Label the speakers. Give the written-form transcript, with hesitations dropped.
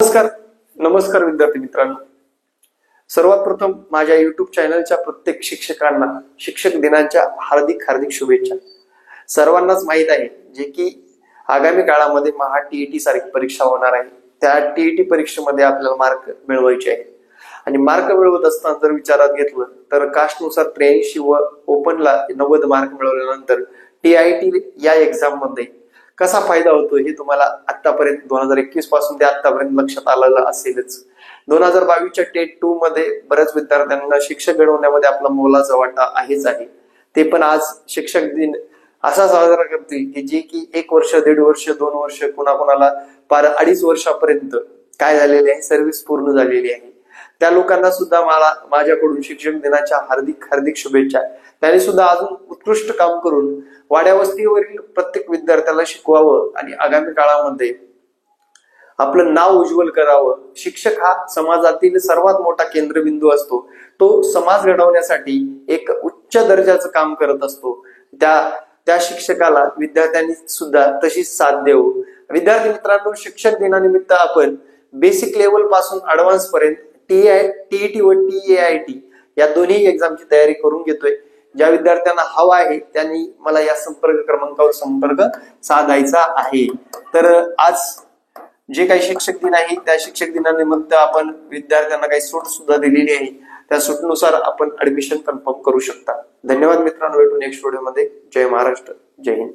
Speaker 1: नमस्कार नमस्कार विद्यार्थी मित्रांनो, सर्वात प्रथम माझ्या युट्यूब चॅनलच्या प्रत्येक शिक्षकांना शिक्षक दिनाच्या हार्दिक हार्दिक शुभेच्छा। सर्वांनाच माहित आहे जे की आगामी काळामध्ये महा टीईटी सारखी परीक्षा होणार आहे। त्या टीईटी परीक्षेमध्ये आपल्याला मार्क मिळवायचे आहेत आणि मार्क मिळवत असताना जर विचारात घेतलं तर कास्टनुसार 83 व ओपनला 90 मार्क मिळवल्यानंतर टीआयटी या एक्झाम मध्ये कसा फायदा होतो हे तुम्हाला आतापर्यंत 2021 पासून ते आतापर्यंत लक्षात आलेलं असेलच। 2022च्या टेट 2 मध्ये बऱ्याच विद्यार्थ्यांना शिक्षक घडवण्यामध्ये आपला मोलाचा वाटा आहेच आहे। ते पण आज शिक्षक दिन असा साजरा करतील की जे की 1 वर्ष 1.5 वर्ष 2 वर्ष कुणाकुणाला पार 2.5 वर्षापर्यंत काय झालेले आहे, सर्व्हिस पूर्ण झालेली आहे। त्या लोकांना सुद्धा मला माझ्याकडून शिक्षक दिनाच्या हार्दिक हार्दिक शुभेच्छा। त्यांनी सुद्धा अजून उत्कृष्ट काम करून वाड्या वस्तीवरील प्रत्येक विद्यार्थ्याला शिकवावं आणि आगामी काळामध्ये आपलं नाव उज्ज्वल करावं। शिक्षक हा समाजातील सर्वात मोठा केंद्रबिंदू असतो। तो समाज घडवण्यासाठी एक उच्च दर्जाचं काम करत असतो। त्या शिक्षकाला विद्यार्थ्यांनी सुद्धा तशीच साथ देऊ। विद्यार्थी मित्रांनो, शिक्षक दिनानिमित्त आपण बेसिक लेवल पासून ऍडव्हान्स पर्यंत टीईटी व टीएआयटी या दोन्ही एक्झामची तयारी करून घेतोय। ज्या विद्यार्थ्यांना हवा आहे त्यांनी मला या संपर्क क्रमांकावर संपर्क साधायचा आहे। तर आज जे काही शिक्षक दिन आहे त्या शिक्षक दिनानिमित्त आपण विद्यार्थ्यांना काही सूट सुद्धा दिलेली आहे। त्या सूटनुसार आपण ऍडमिशन कन्फर्म करू शकता। धन्यवाद मित्रांनो, भेटू नेक्स्ट व्हिडिओ मध्ये। जय महाराष्ट्र, जय हिंद।